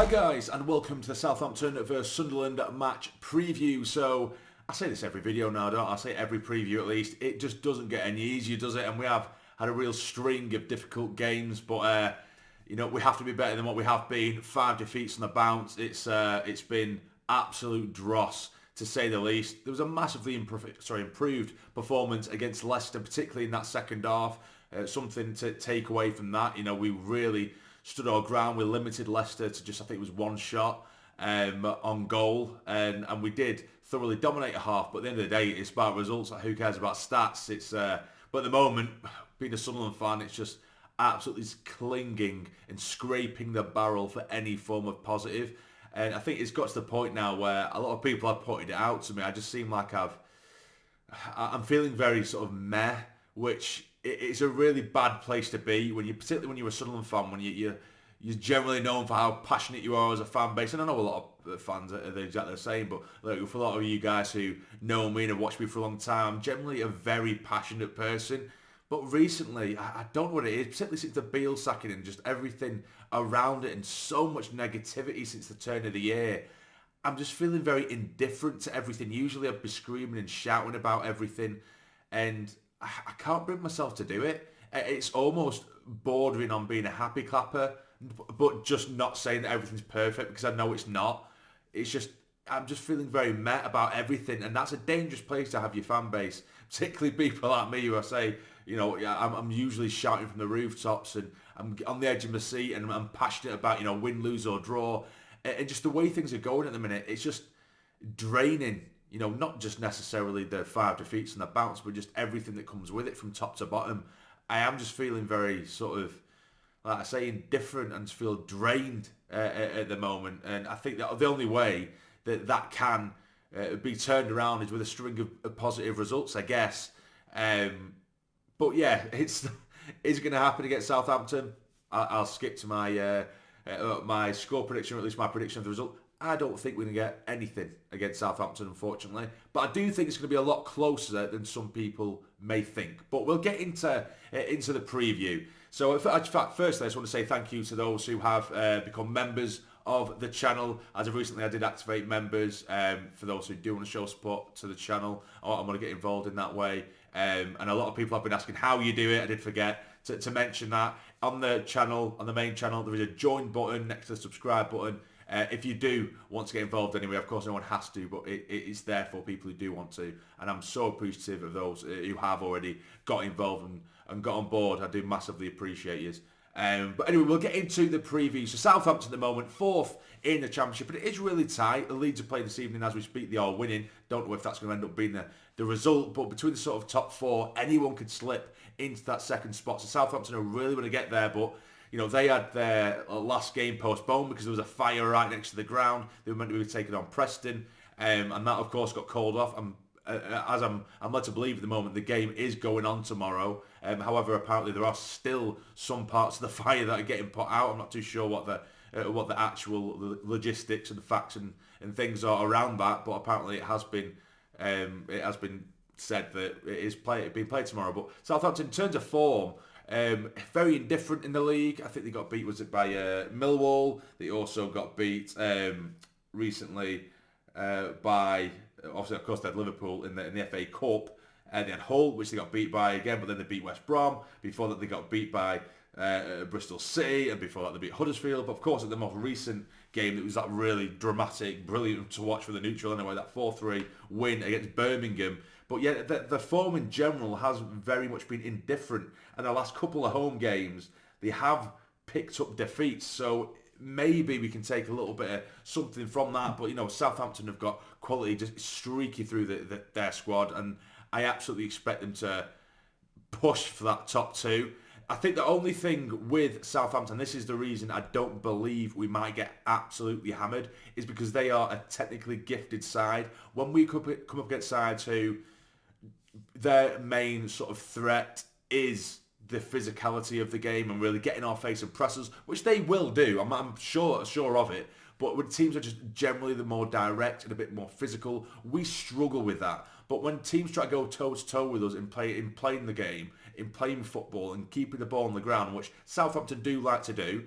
Guys, and welcome to the Southampton vs Sunderland match preview. So I say this every video now, don't I? I say every preview at least. It just doesn't get any easier, does it? And we have had a real string of difficult games, but you know, we have to be better than what we have been. 5 defeats on the bounce. It's been absolute dross, to say the least. There was a massively improved performance against Leicester, particularly in that second half. Something to take away from that. You know, we really stood our ground. We limited Leicester to just, I think it was one shot on goal, and we did thoroughly dominate a half. But at the end of the day, it's about results. Like, who cares about stats? But at the moment, being a Sunderland fan, it's just absolutely clinging and scraping the barrel for any form of positive. And I think it's got to the point now where a lot of people have pointed it out to me. I just seem like I'm feeling very sort of meh, which it's a really bad place to be particularly when you're a Sunderland fan, when you're generally known for how passionate you are as a fan base. And I know a lot of fans are exactly the same, but like, for a lot of you guys who know me and have watched me for a long time, I'm generally a very passionate person. But recently, I don't know what it is, particularly since the Beal sacking and just everything around it and so much negativity since the turn of the year. I'm just feeling very indifferent to everything. Usually I'd be screaming and shouting about everything, and I can't bring myself to do it. It's almost bordering on being a happy clapper, but just not saying that everything's perfect, because I know it's not. It's just, I'm just feeling very meh about everything, and that's a dangerous place to have your fan base, particularly people like me who I say, you know, I'm usually shouting from the rooftops and I'm on the edge of my seat and I'm passionate about, you know, win, lose or draw. And just the way things are going at the minute, it's just draining. You know, not just necessarily the 5 defeats and the bounce, but just everything that comes with it from top to bottom. I am just feeling very sort of, like I say, indifferent and just feel drained at the moment. And I think that the only way that can be turned around is with a string of positive results, I guess. But yeah, is it going to happen against Southampton? I'll skip to my score prediction, or at least my prediction of the result. I don't think we're going to get anything against Southampton, unfortunately. But I do think it's going to be a lot closer than some people may think. But we'll get into the preview. So, in fact, firstly, I just want to say thank you to those who have become members of the channel. As of recently, I did activate members. For those who do want to show support to the channel, I want to get involved in that way. And a lot of people have been asking how you do it. I did forget to mention that. On the channel, on the main channel, there is a join button next to the subscribe button. If you do want to get involved anyway, of course no one has to, but it's there for people who do want to. And I'm so appreciative of those who have already got involved and got on board. I do massively appreciate you. But anyway, we'll get into the preview. So Southampton at the moment, 4th in the Championship, but it is really tight. The Leeds are playing this evening as we speak. They are winning. Don't know if that's going to end up being the result, but between the sort of top 4, anyone could slip into that second spot. So Southampton are really going to get there, but you know, they had their last game postponed because there was a fire right next to the ground. They were meant to be taking on Preston, and that, of course, got called off. As I'm led to believe at the moment, the game is going on tomorrow. However, apparently there are still some parts of the fire that are getting put out. I'm not too sure what the actual logistics and the facts and things are around that, but apparently it has been said that it is being played tomorrow. But Southampton, in terms of form, very indifferent in the league. I think they got beat, was it by Millwall? They also got beat recently by, obviously, of course, they had Liverpool in the FA Cup. And they had Hull, which they got beat by again, but then they beat West Brom. Before that, they got beat by Bristol City, and before that, they beat Huddersfield. But of course, at the most recent game, it was that really dramatic, brilliant to watch for the neutral anyway, that 4-3 win against Birmingham. But yeah, the form in general has very much been indifferent. And the last couple of home games, they have picked up defeats. So maybe we can take a little bit of something from that. But, you know, Southampton have got quality just streaky through their squad. And I absolutely expect them to push for that top 2. I think the only thing with Southampton, this is the reason I don't believe we might get absolutely hammered, is because they are a technically gifted side. When we come up against sides who their main sort of threat is the physicality of the game and really getting our face and pressers, which they will do. I'm sure of it. But when teams are just generally the more direct and a bit more physical, we struggle with that. But when teams try to go toe-to-toe with us in playing the game, in playing football and keeping the ball on the ground, which Southampton do like to do,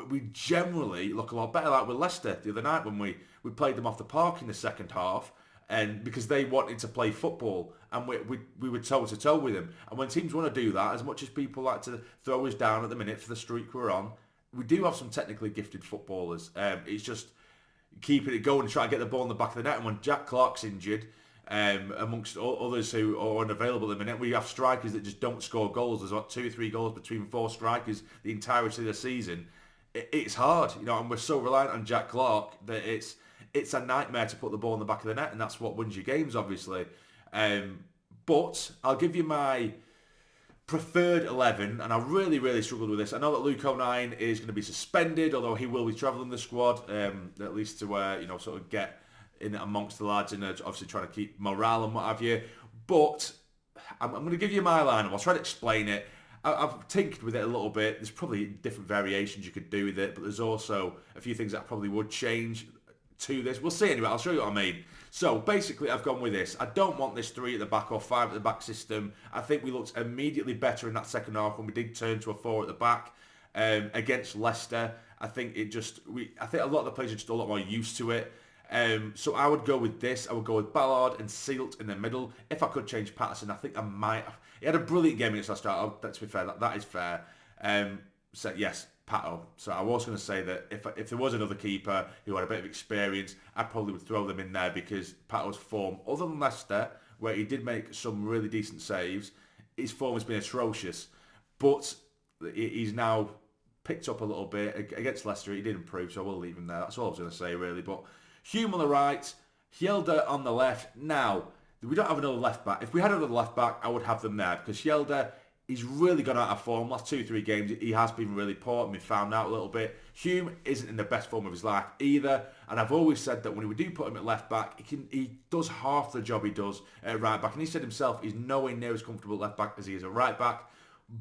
we generally look a lot better, like with Leicester the other night when we played them off the park in the second half, and because they wanted to play football, and we were toe to toe with them. And when teams want to do that, as much as people like to throw us down at the minute for the streak we're on, we do have some technically gifted footballers. It's just keeping it going and trying to get the ball in the back of the net. And when Jack Clark's injured, amongst others who are unavailable at the minute, we have strikers that just don't score goals. There's about 2 or 3 goals between 4 strikers the entirety of the season. It's hard, and we're so reliant on Jack Clark that it's a nightmare to put the ball in the back of the net, and that's what wins you games, obviously. But I'll give you my preferred 11, and I really, really struggled with this. I know that Luke O'Nien is going to be suspended, although he will be travelling the squad, at least to sort of get in amongst the lads and obviously trying to keep morale and what have you. But I'm going to give you my lineup. I'll try to explain it. I've tinkered with it a little bit. There's probably different variations you could do with it, but there's also a few things that I probably would change to this. We'll see anyway. I'll show you what I mean. So basically, I've gone with this. I don't want this 3 at the back or 5 at the back system. I think we looked immediately better in that second half when we did turn to a 4 at the back against Leicester. I think I think a lot of the players are just a lot more used to it. So I would go with this. I would go with Ballard and Sealt in the middle. If I could change Patterson, I think I might. He had a brilliant game against Leicester. To be fair, that is fair. So yes, Pato. So I was going to say that if there was another keeper who had a bit of experience, I probably would throw them in there because Pato's form, other than Leicester, where he did make some really decent saves, his form has been atrocious. But he's now picked up a little bit against Leicester. He did improve, so I will leave him there. That's all I was going to say, really. But Hume on the right, Hjelde on the left. Now, we don't have another left back. If we had another left back, I would have them there because Hjelde, he's really gone out of form. Last 2-3 games, he has been really poor and been found out a little bit. Hume isn't in the best form of his life either. And I've always said that when we do put him at left back, he does half the job he does at right back. And he said himself he's nowhere near as comfortable at left back as he is at right back.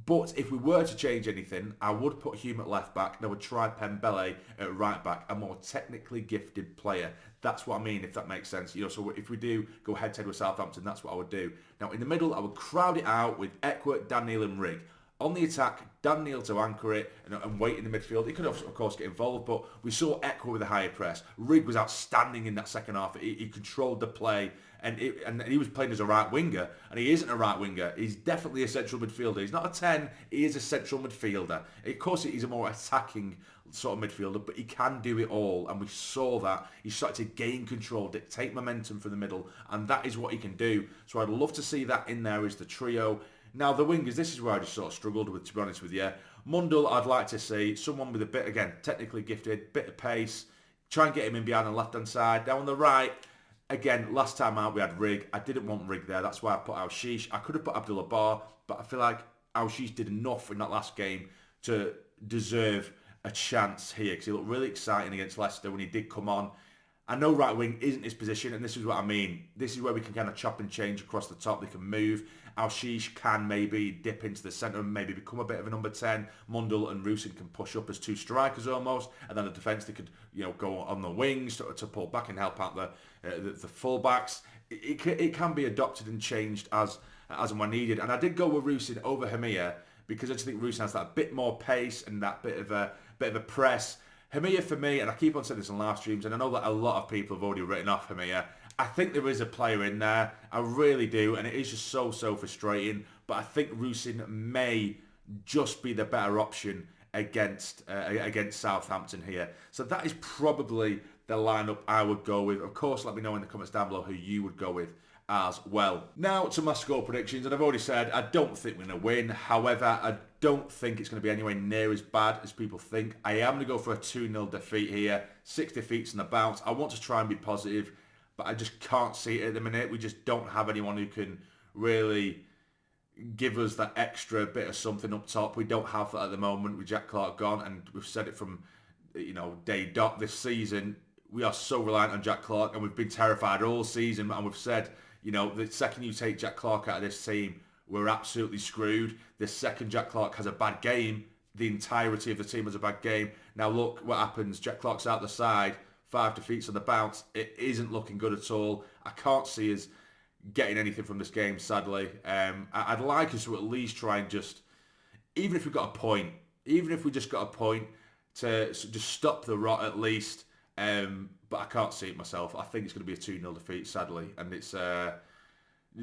But if we were to change anything, I would put Hume at left back and I would try Pembele at right back, a more technically gifted player. That's what I mean, if that makes sense. So if we do go head-to-head with Southampton, that's what I would do. Now, in the middle, I would crowd it out with Eckworth, Dan Neil and Rigg. On the attack, Dan Neil to anchor it and wait in the midfield. He could, of course, get involved, but we saw Eckworth with a higher press. Rigg was outstanding in that second half. He controlled the play, and he was playing as a right winger, and he isn't a right winger. He's definitely a central midfielder. He's not a 10, he is a central midfielder. Of course, he's a more attacking sort of midfielder, but he can do it all, and we saw that. He started to gain control, dictate momentum from the middle, and that is what he can do. So I'd love to see that in there as the trio. Now, the wingers, this is where I just sort of struggled with, to be honest with you. Mundle, I'd like to see someone with a bit, again, technically gifted, bit of pace, try and get him in behind the left-hand side. Now, on the right, again, last time out, we had Rigg. I didn't want Rigg there. That's why I put Al-Shish. I could have put Abdullah Bar, but I feel like Al-Shish did enough in that last game to deserve a chance here because he looked really exciting against Leicester when he did come on. I know right wing isn't his position, and this is what I mean. This is where we can kind of chop and change across the top. They can move. Al-Shish can maybe dip into the centre and maybe become a bit of a number 10. Mundle and Rusin can push up as 2 strikers almost, and then the defence, they could go on the wings to pull back and help out the full-backs. It can be adopted and changed as and when needed. And I did go with Rusin over Hemir because I just think Rusin has that bit more pace and that bit of a press. Hemir for me, and I keep on saying this on live streams, and I know that a lot of people have already written off Hemir. I think there is a player in there. I really do, and it is just so frustrating. But I think Rusin may just be the better option against Southampton here. So that is probably the lineup I would go with. Of course, let me know in the comments down below who you would go with as well. Now to my score predictions, and I've already said I don't think we're going to win. However, I don't think it's going to be anywhere near as bad as people think. I am going to go for a 2-0 defeat here. 6 defeats in the bounce. I want to try and be positive, but I just can't see it at the minute. We just don't have anyone who can really give us that extra bit of something up top. We don't have that at the moment with Jack Clark gone, and we've said it from day dot this season. We are so reliant on Jack Clark, and we've been terrified all season, and we've said, the second you take Jack Clark out of this team, we're absolutely screwed. The second Jack Clark has a bad game, the entirety of the team has a bad game. Now look what happens. Jack Clark's out the side, 5 defeats on the bounce. It isn't looking good at all. I can't see us getting anything from this game, sadly. I'd like us to at least try and just, even if we got a point, even if we just got a point, just stop the rot at least. But I can't see it myself. I think it's going to be a 2-0 defeat, sadly, and it's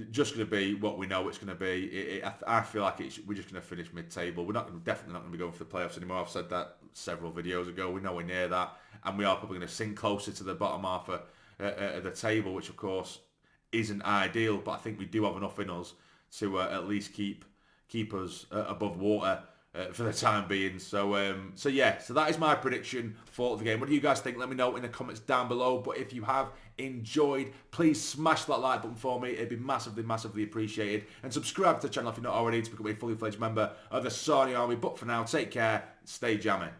just going to be what we know it's going to be. I feel like we're just going to finish mid-table. We're definitely not going to be going for the playoffs anymore. I've said that several videos ago. We're nowhere near that, and we are probably going to sink closer to the bottom half of the table, which of course isn't ideal. But I think we do have enough in us to at least keep us above water for the time being. So yeah, so that is my prediction for the game. What do you guys think? Let me know in the comments down below. But if you have enjoyed, please smash that like button for me. It'd be massively appreciated. And subscribe to the channel if you're not already to become a fully fledged member of the Sarny Army. But for now, take care, stay jammy.